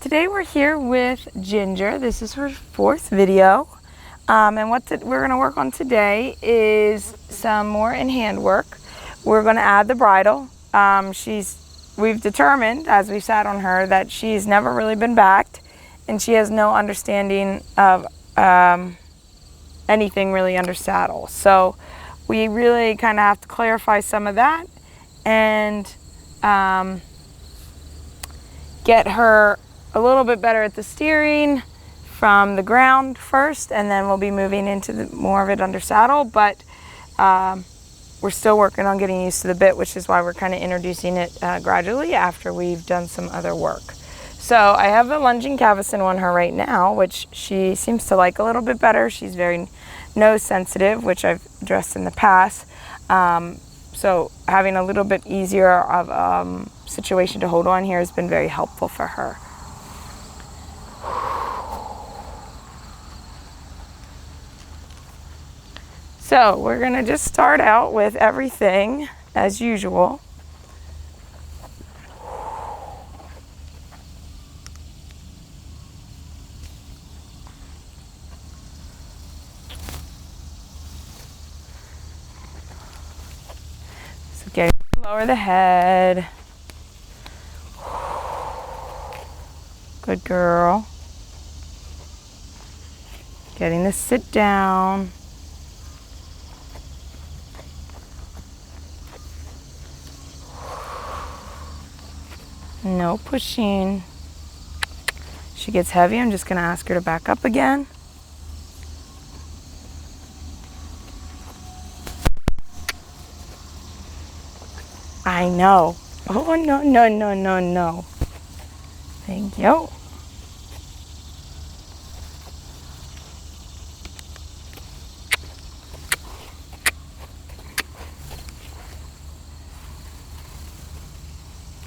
Today we're here with Ginger. This is her fourth video. And what we're going to work on today is some more in-hand work. We're going to add the bridle. We've determined, as we sat on her, that she's never really been backed and she has no understanding of anything really under saddle. So we really kind of have to clarify some of that and get her a little bit better at the steering from the ground first, and then we'll be moving into more of it under saddle. But we're still working on getting used to the bit, which is why we're kind of introducing it gradually after we've done some other work. So I have the lunging cavesson on her right now, which she seems to like a little bit better. She's very nose sensitive, which I've addressed in the past. So having a little bit easier of situation to hold on here has been very helpful for her. So we're going to just start out with everything as usual. So getting to lower the head. Good girl. Getting to sit down. No pushing. She gets heavy. I'm just going to ask her to back up again. I know. Oh, no, no, no, no, no. Thank you.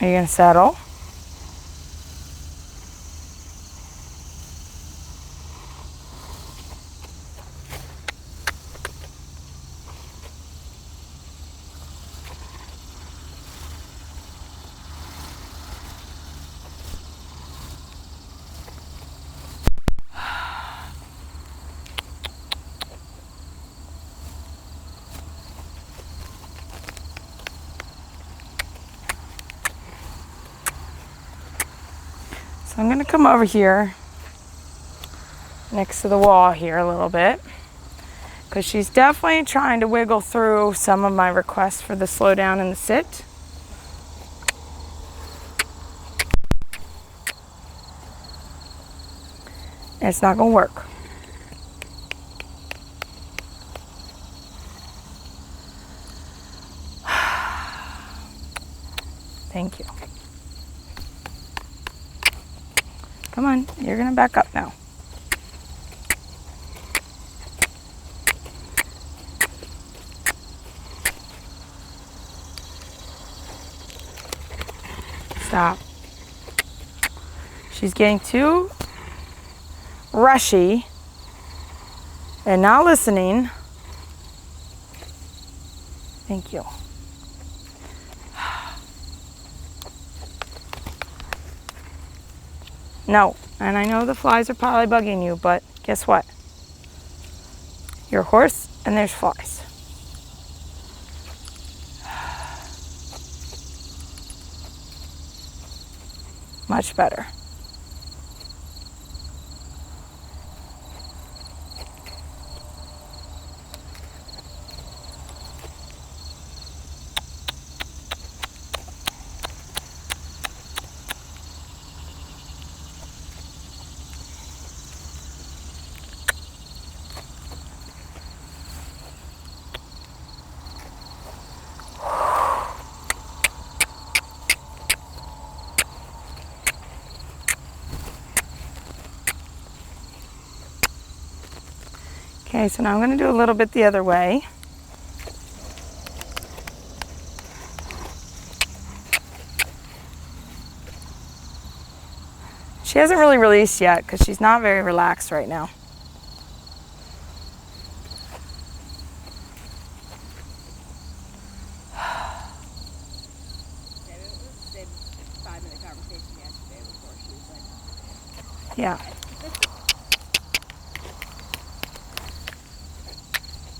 Are you going to settle? So I'm going to come over here next to the wall here a little bit, because she's definitely trying to wiggle through some of my requests for the slow down and the sit. And it's not going to work. Thank you. Come on, you're going to back up now. Stop. She's getting too rushy and not listening. Thank you. No, and I know the flies are probably bugging you, but guess what? You're a horse and there's flies. Much better. Okay, so now I'm going to do a little bit the other way. She hasn't really released yet because she's not very relaxed right now. Yeah.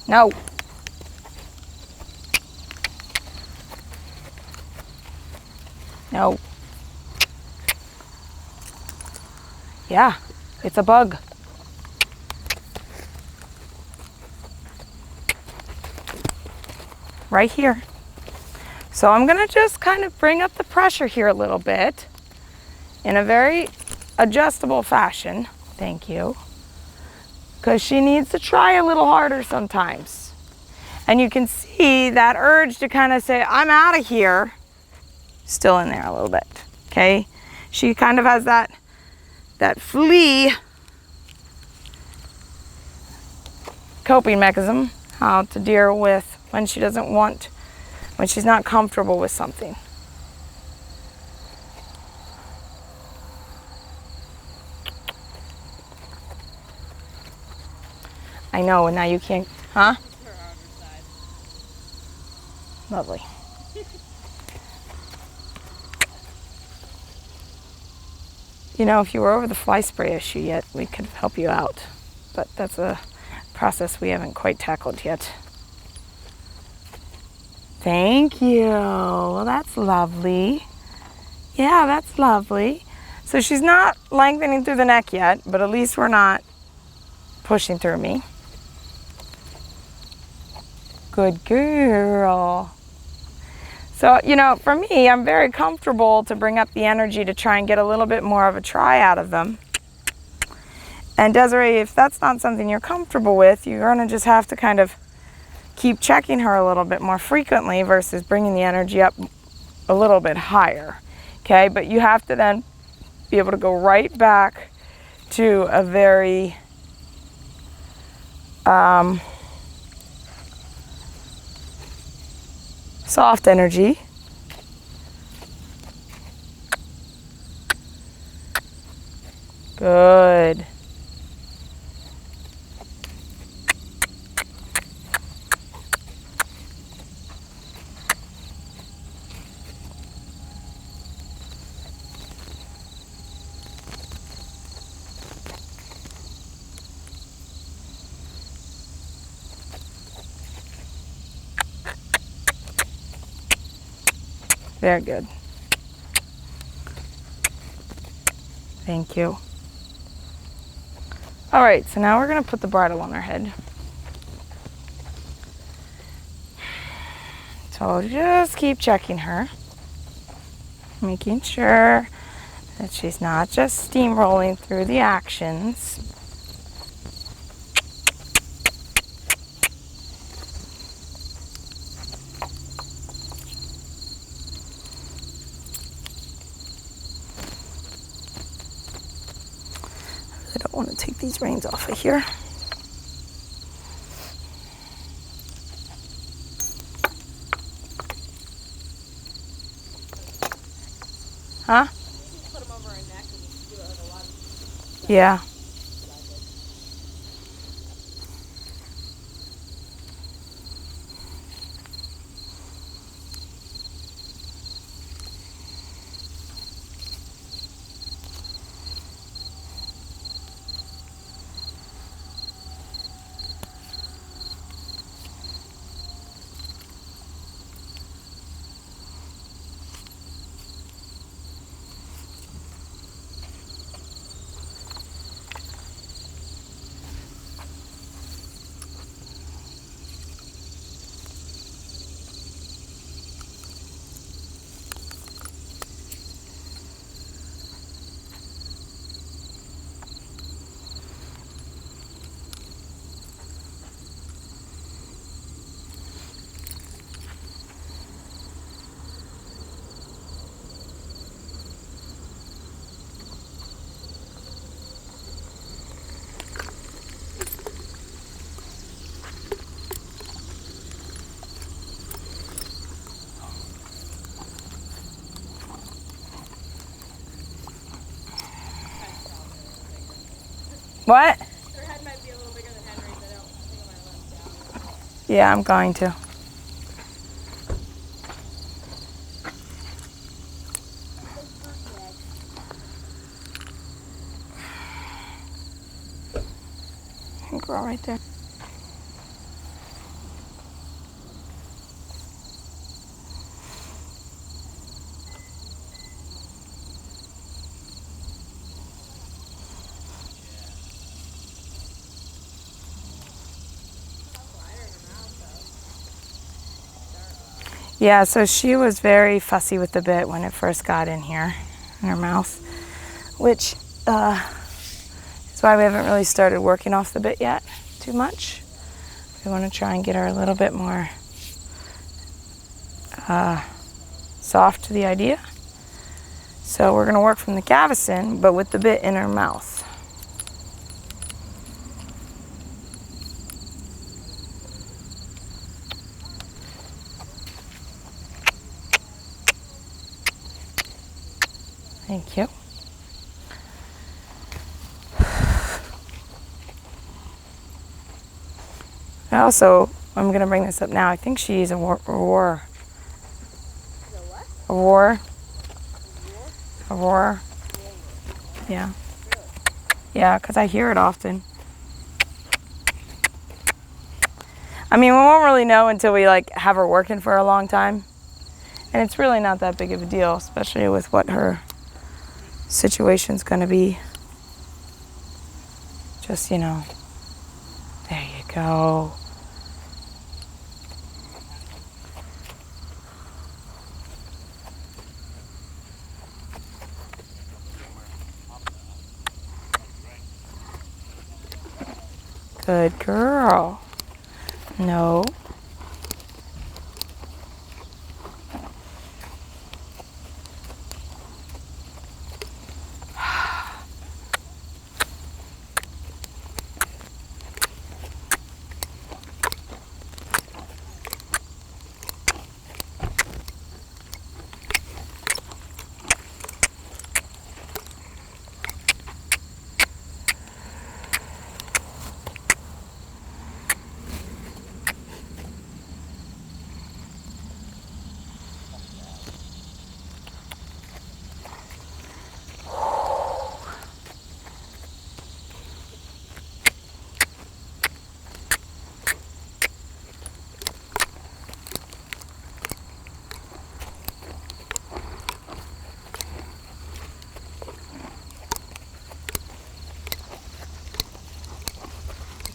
No. No. Yeah, it's a bug. Right here. So I'm gonna just kind of bring up the pressure here a little bit in a very adjustable fashion. Thank you. Because she needs to try a little harder sometimes. And you can see that urge to kind of say, I'm out of here, still in there a little bit, okay? She kind of has that flee coping mechanism, how to deal with when she doesn't want, when she's not comfortable with something. I know, and now you can't, huh? Lovely. You know, if you were over the fly spray issue yet, we could help you out. But that's a process we haven't quite tackled yet. Thank you. Well, that's lovely. Yeah, that's lovely. So she's not lengthening through the neck yet, but at least we're not pushing through me. Good girl. So, you know, for me, I'm very comfortable to bring up the energy to try and get a little bit more of a try out of them. And Desiree, if that's not something you're comfortable with, you're going to just have to kind of keep checking her a little bit more frequently versus bringing the energy up a little bit higher. Okay, but you have to then be able to go right back to a very soft energy. Good. Very good. Thank you. All right, so now we're going to put the bridle on her head. So just keep checking her, making sure that she's not just steamrolling through the actions. I don't want to take these reins off of here. Huh? Put them over her neck and do it like a lot. Yeah. What? Her head might be a little bigger than Henry's. I think I might let him down. Yeah, I'm going to. Good girl right there. Yeah, so she was very fussy with the bit when it first got in here, in her mouth, which is why we haven't really started working off the bit yet too much. We want to try and get her a little bit more soft to the idea. So we're going to work from the cavesson, but with the bit in her mouth. Thank you. Also, I'm going to bring this up now. I think she's a roar. A roar. A roar. Yeah. Yeah, because I hear it often. I mean, we won't really know until we like have her working for a long time. And it's really not that big of a deal, especially with what her situation's going to be. Just, you know, there you go. Good girl. No.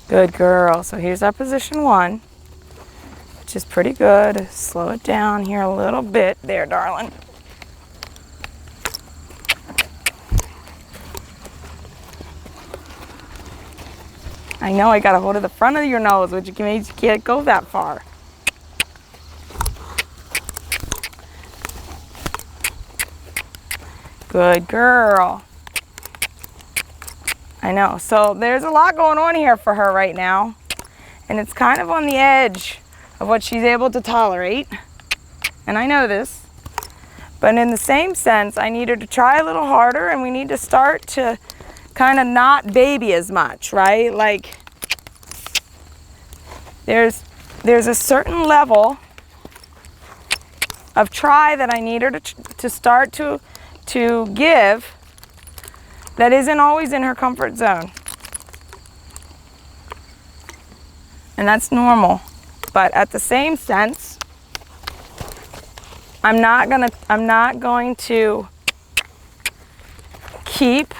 Good girl. So here's our position 1, which is pretty good. Slow it down here a little bit. There, darling. I know I got a hold of the front of your nose, which means you can't go that far. Good girl. I know. So there's a lot going on here for her right now. And it's kind of on the edge of what she's able to tolerate. And I know this. But in the same sense, I need her to try a little harder, and we need to start to kind of not baby as much, right? Like there's a certain level of try that I need her to start to give that isn't always in her comfort zone. And that's normal. But at the same sense, I'm not going to keep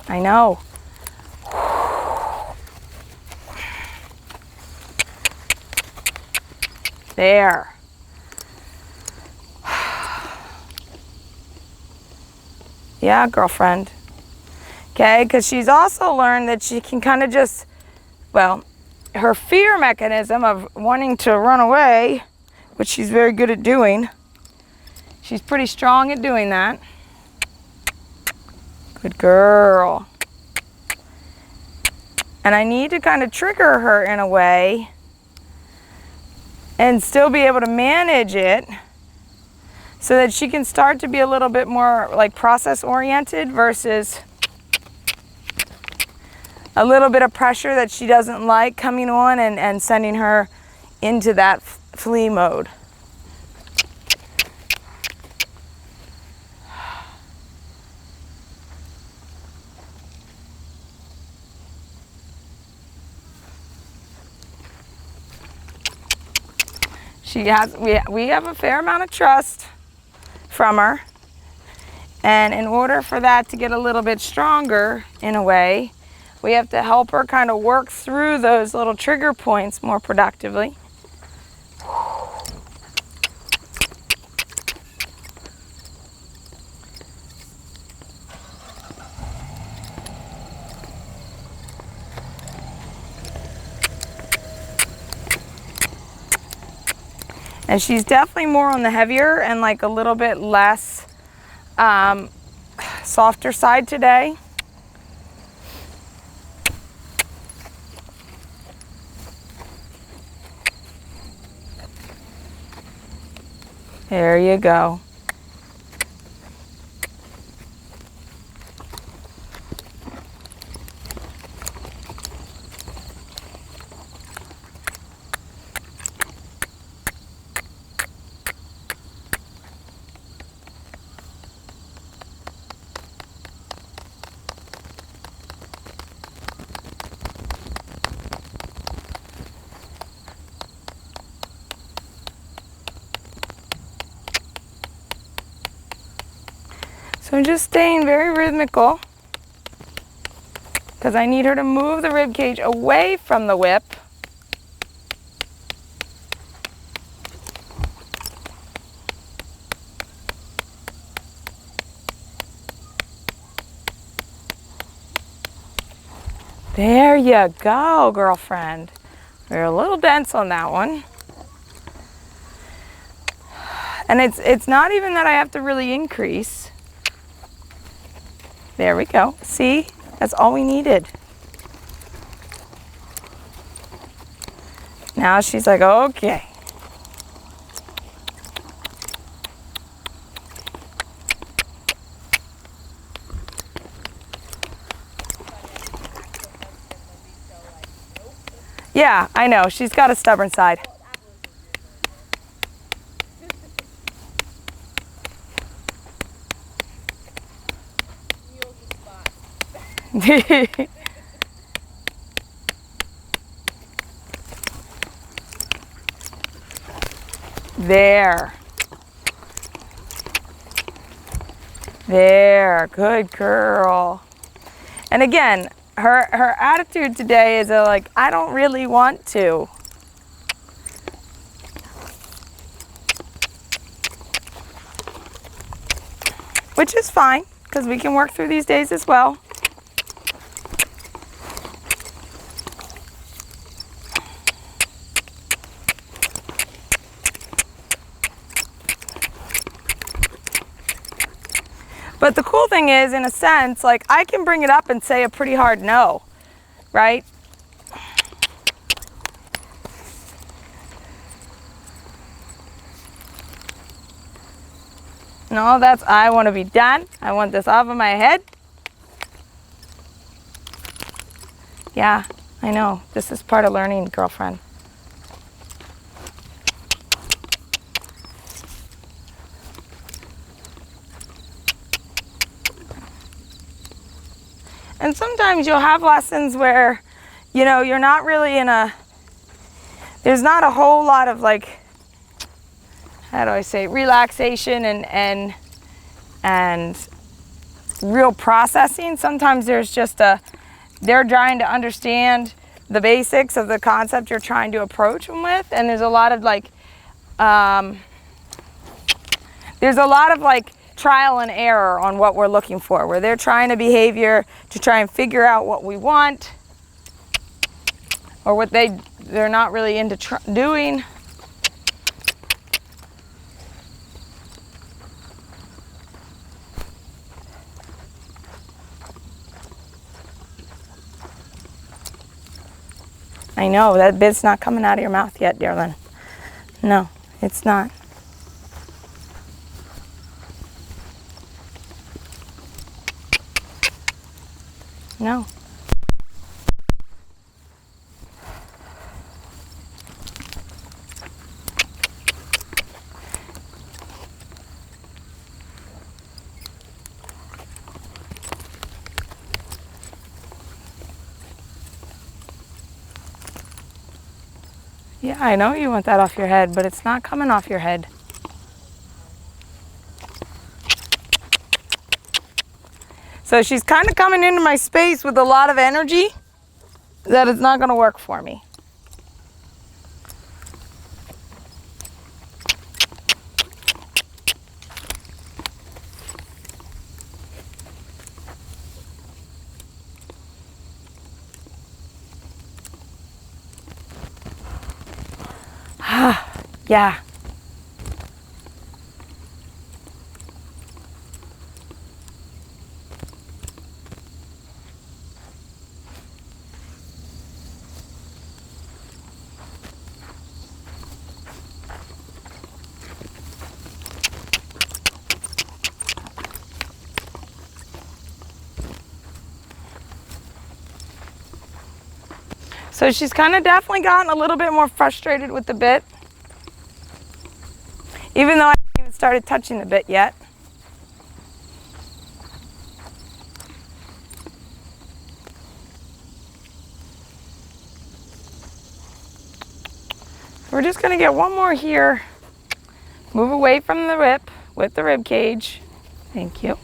I know. There. Yeah, girlfriend. Okay, because she's also learned that she can kind of just, well, her fear mechanism of wanting to run away, which she's very good at doing. She's pretty strong at doing that. Good girl. And I need to kind of trigger her in a way and still be able to manage it so that she can start to be a little bit more like process oriented versus a little bit of pressure that she doesn't like coming on and sending her into that flee mode. We have a fair amount of trust from her. And in order for that to get a little bit stronger in a way, we have to help her kind of work through those little trigger points more productively. And she's definitely more on the heavier and like a little bit less softer side today. There you go. So I'm just staying very rhythmical because I need her to move the rib cage away from the whip. There you go, girlfriend. We're a little dense on that one. And it's not even that I have to really increase. There we go. See? That's all we needed. Now she's like, okay. Yeah, I know. She's got a stubborn side. There. There. Good girl. And again, her attitude today is like, I don't really want to. Which is fine, because we can work through these days as well. But the cool thing is, in a sense, like I can bring it up and say a pretty hard no, right? No, that's, I want to be done. I want this off of my head. Yeah, I know. This is part of learning, girlfriend. And sometimes you'll have lessons where, you know, you're not really in a, there's not a whole lot of like, how do I say, relaxation and real processing. Sometimes there's just they're trying to understand the basics of the concept you're trying to approach them with. And there's a lot of like, trial and error on what we're looking for, where they're trying to behavior to try and figure out what we want or what they're not really into doing. I know, that bit's not coming out of your mouth yet, darling. No, it's not. No. Yeah, I know you want that off your head, but it's not coming off your head. So she's kind of coming into my space with a lot of energy that it's not going to work for me. Yeah. So she's kind of definitely gotten a little bit more frustrated with the bit, even though I haven't even started touching the bit yet. We're just going to get one more here. Move away from the rib with the rib cage. Thank you.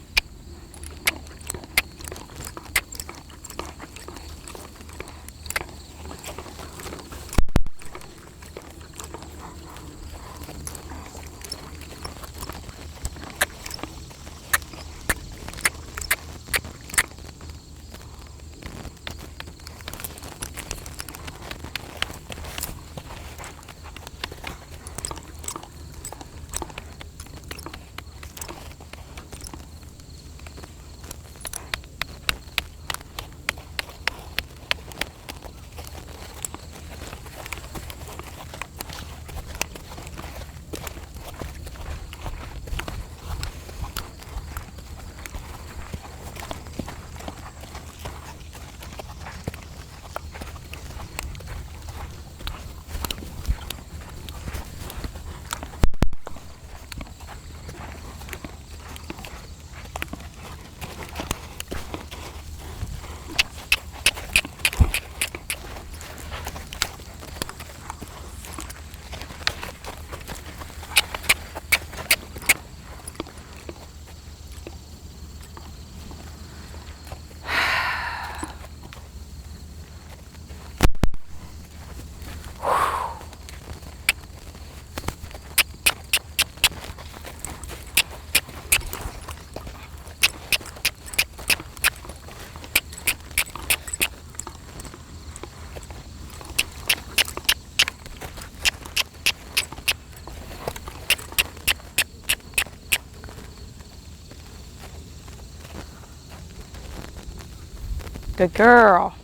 Good girl.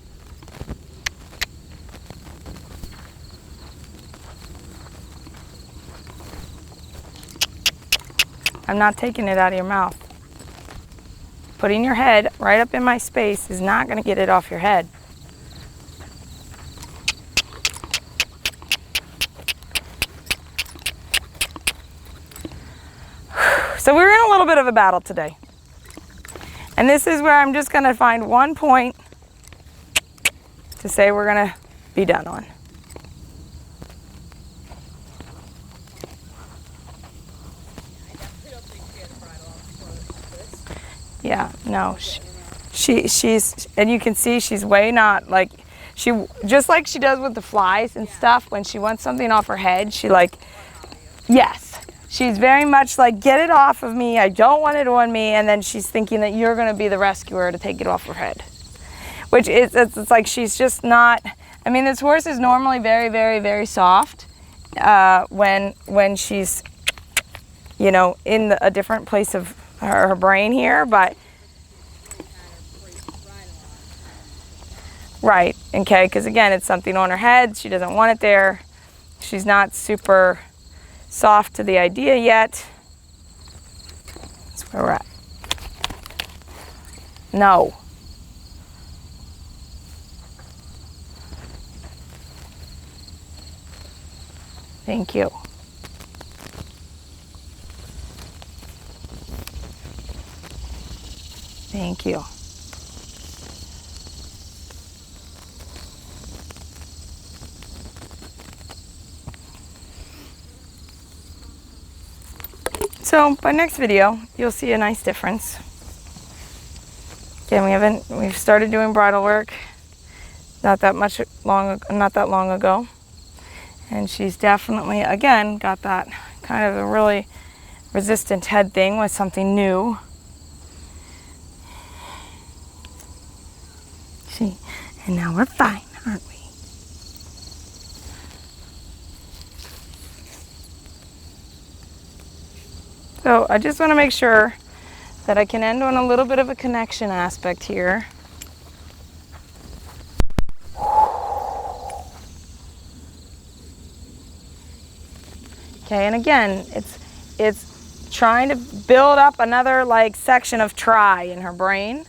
I'm not taking it out of your mouth. Putting your head right up in my space is not going to get it off your head. So we're in a little bit of a battle today. And this is where I'm just going to find one point to say we're going to be done on. Yeah, no, she's, and you can see she's way not like, she, just like she does with the flies and stuff, when she wants something off her head, she like, yes, she's very much like, get it off of me, I don't want it on me, and then she's thinking that you're gonna be the rescuer to take it off her head. Which is, it's like she's just not, I mean, this horse is normally very, very, very soft when she's, you know, in a different place of her brain here, but right, okay, because again, it's something on her head, she doesn't want it there, she's not super soft to the idea yet. That's where we're at. No. Thank you. Thank you. So by next video, you'll see a nice difference. Again, we've started doing bridal work not that long ago. And she's definitely, again, got that kind of a really resistant head thing with something new. See, and now we're fine, aren't we? So I just want to make sure that I can end on a little bit of a connection aspect here. Okay, and again, it's trying to build up another like section of try in her brain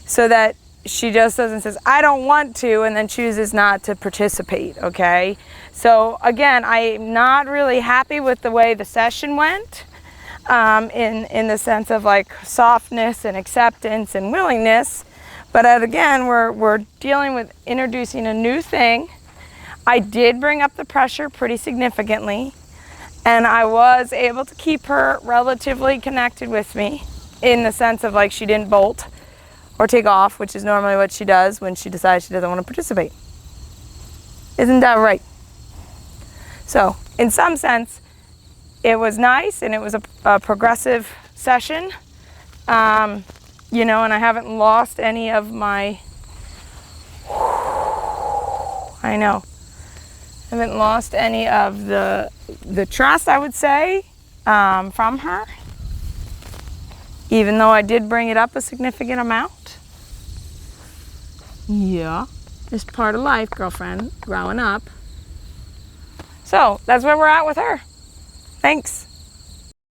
so that she just doesn't say, I don't want to, and then chooses not to participate, okay? So again, I'm not really happy with the way the session went. In the sense of like softness and acceptance and willingness, but again, we're dealing with introducing a new thing. I did bring up the pressure pretty significantly, and I was able to keep her relatively connected with me in the sense of like she didn't bolt or take off, which is normally what she does when she decides she doesn't want to participate. Isn't that right? So in some sense, it was nice, and it was a progressive session, you know, and I haven't lost any of my, I haven't lost any of the trust, I would say, from her, even though I did bring it up a significant amount. Yeah, just part of life, girlfriend, growing up. So that's where we're at with her. Thanks.